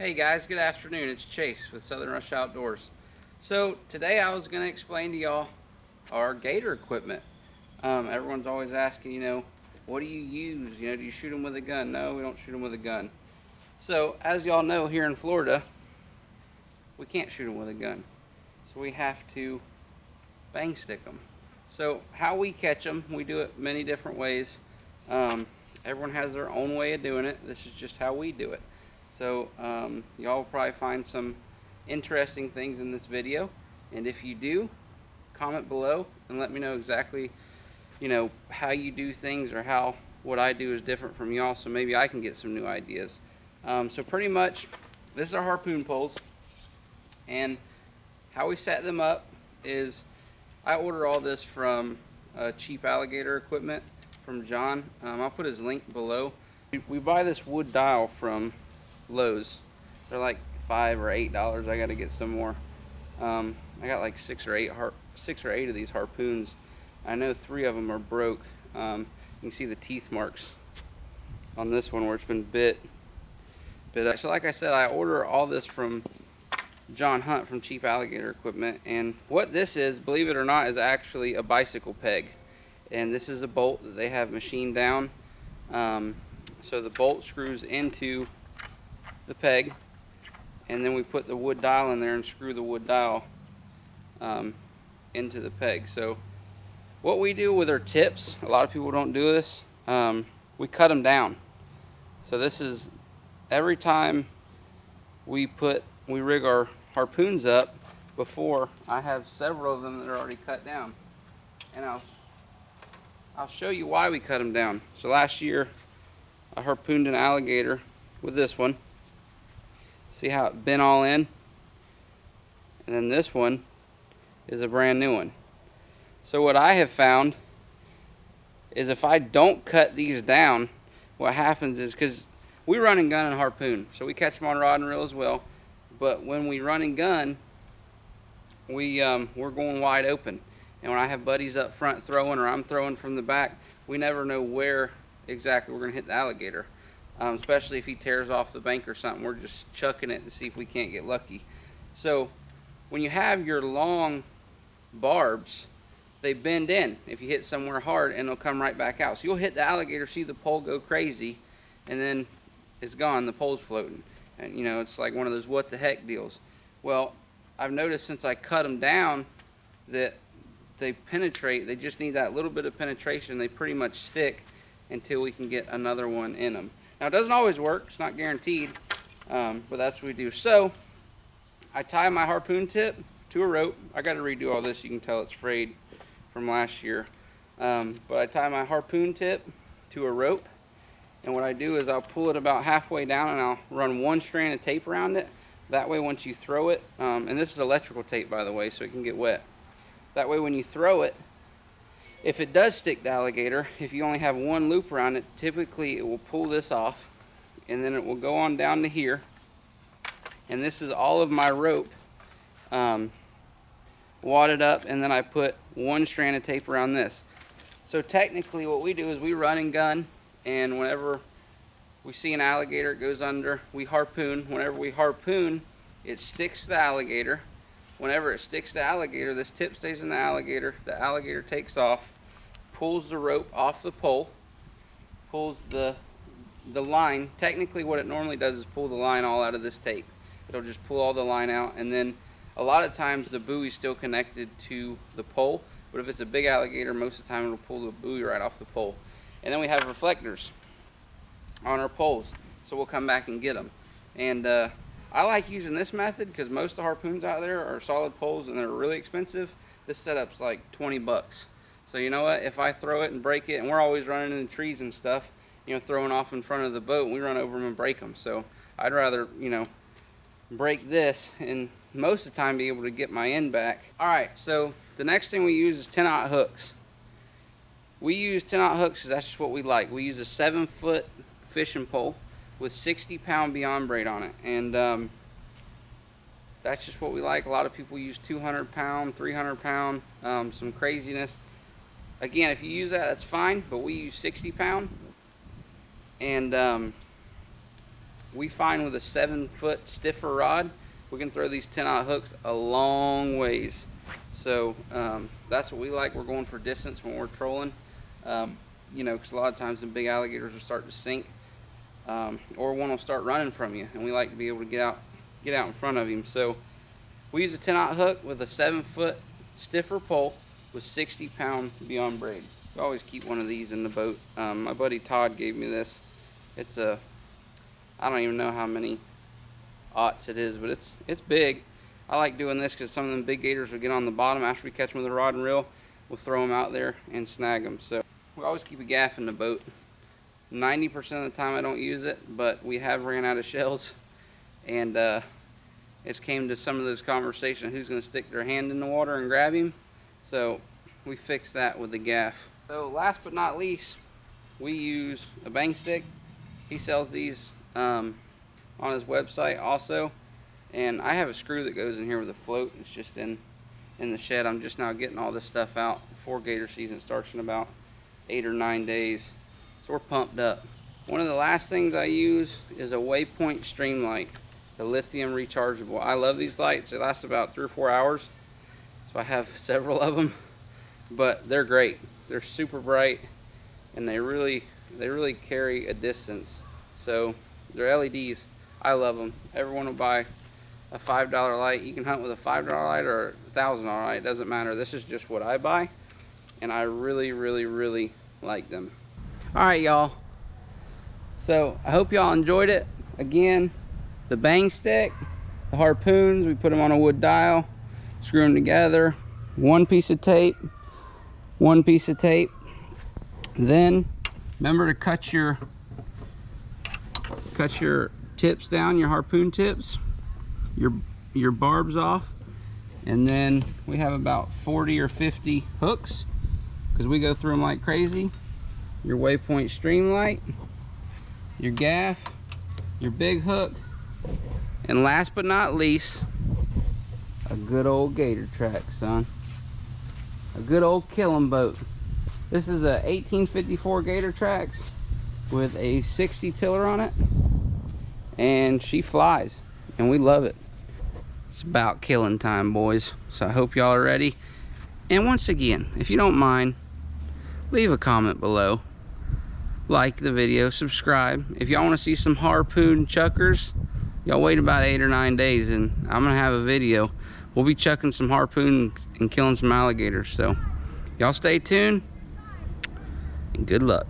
Hey guys, good afternoon. It's Chase with Southern Rush Outdoors. So today I was going to explain to y'all our gator equipment. Everyone's always asking, what do you use? Do you shoot them with a gun? No, we don't shoot them with a gun. So as y'all know, here in Florida, we can't shoot them with a gun. So we have to bang stick them. So how we catch them, we do it many different ways. Everyone has their own way of doing it. This is just how we do it. So y'all will probably find some interesting things in this video, and if you do, comment below and let me know exactly how you do things, or how what I do is different from y'all, so maybe I can get some new ideas. So pretty much this is our harpoon poles, and how we set them up is I order all this from cheap Alligator equipment from John. I'll put his link below. We buy this wood dial from Lowe's. They're like $5 or $8. I got to get some more. I got like six or eight of these harpoons. I know 3 of them are broke. You can see the teeth marks on this one where it's been bit. So like I said, I order all this from John Hunt from Cheap Alligator Equipment, and what this is, believe it or not, is actually a bicycle peg. And this is a bolt that they have machined down. So the bolt screws into the peg, and then we put the wood dial in there and screw the wood dial into the peg. So what we do with our tips, a lot of people don't do this, we cut them down. So this is every time we rig our harpoons up. Before, I have several of them that are already cut down, and I'll show you why we cut them down. So last year I harpooned an alligator with this one. See how it bent all in? And then this one is a brand new one. So what I have found is if I don't cut these down, what happens is, because we run and gun and harpoon, so we catch them on rod and reel as well, but when we run and gun, we're going wide open. And when I have buddies up front throwing, or I'm throwing from the back, we never know where exactly we're going to hit the alligator. Especially if he tears off the bank or something, we're just chucking it to see if we can't get lucky. So when you have your long barbs, they bend in if you hit somewhere hard, and they'll come right back out. So you'll hit the alligator, see the pole go crazy, and then it's gone, the pole's floating. And it's like one of those what the heck deals. Well, I've noticed since I cut them down that they penetrate. They just need that little bit of penetration. They pretty much stick until we can get another one in them. Now, it doesn't always work. It's not guaranteed, but that's what we do. So I tie my harpoon tip to a rope. I got to redo all this. You can tell it's frayed from last year. But I tie my harpoon tip to a rope, and what I do is I'll pull it about halfway down, and I'll run one strand of tape around it. That way, once you throw it, and this is electrical tape, by the way, so it can get wet. That way, when you throw it, if it does stick to alligator, if you only have one loop around it, typically it will pull this off, and then it will go on down to here. And this is all of my rope wadded up, and then I put one strand of tape around this. So technically what we do is we run and gun, and whenever we see an alligator, it goes under, we harpoon. Whenever we harpoon, it sticks to the alligator. Whenever it sticks to the alligator, this tip stays in the alligator takes off, pulls the rope off the pole, pulls the line. Technically what it normally does is pull the line all out of this tape. It'll just pull all the line out, and then a lot of times the buoy's still connected to the pole, but if it's a big alligator, most of the time it'll pull the buoy right off the pole. And then we have reflectors on our poles, so we'll come back and get them. And I like using this method because most of the harpoons out there are solid poles and they're really expensive. This setup's like 20 bucks. So you know what, if I throw it and break it, and we're always running into trees and stuff, throwing off in front of the boat, and we run over them and break them. So I'd rather, break this and most of the time be able to get my end back. Alright, so the next thing we use is 10-aught hooks. We use 10-aught hooks because that's just what we like. We use a 7-foot fishing pole with 60-pound Beyond braid on it, and that's just what we like. A lot of people use 200-pound, 300-pound, some craziness. Again, if you use that, that's fine, but we use 60-pound, and we find with a 7-foot stiffer rod, we can throw these 10-aught hooks a long ways. So that's what we like. We're going for distance when we're trolling. You know, because a lot of times the big alligators will start to sink, or one will start running from you, and we like to be able to get out in front of him. So we use a 10-aught hook with a 7-foot stiffer pole with 60-pound beyond braid. We always keep one of these in the boat. My buddy Todd gave me this. It's a, I don't even know how many aughts it is, but it's big. I like doing this because some of them big gators will get on the bottom after we catch them with a rod and reel. We'll throw them out there and snag them. So we always keep a gaff in the boat. 90% of the time I don't use it, but we have ran out of shells, and it's came to some of those conversations, who's going to stick their hand in the water and grab him. So we fixed that with the gaff. So last but not least, we use a bang stick. He sells these on his website also, and I have a screw that goes in here with a float. It's just in the shed. I'm just now getting all this stuff out before gator season starts in about 8 or 9 days. So we're pumped up. One of the last things I use is a Waypoint stream light, the lithium rechargeable. I love these lights. They last about 3 or 4 hours, so I have several of them, but they're great. They're super bright, and they really carry a distance. So they're LEDs. I love them. Everyone will buy a $5 light. You can hunt with a $5 light or a $1,000 light. It doesn't matter. This is just what I buy, and I really like them. All right, y'all. So I hope y'all enjoyed it. Again, the bang stick, the harpoons, we put them on a wood dial, screw them together, one piece of tape. Then remember to cut your tips down, your harpoon tips, your barbs off, and then we have about 40 or 50 hooks because we go through them like crazy. Your Waypoint stream light, your gaff, your big hook, and last but not least, a good old gator track, son. A good old killing boat. This is a 1854 Gator Tracks with a 60 tiller on it, and she flies, and we love it. It's about killing time, boys. So I hope y'all are ready. And once again, if you don't mind, leave a comment below, like the video, subscribe. If y'all want to see some harpoon chuckers, y'all wait about 8 or 9 days, and I'm gonna have a video. We'll be chucking some harpoon and killing some alligators. So y'all stay tuned, and good luck.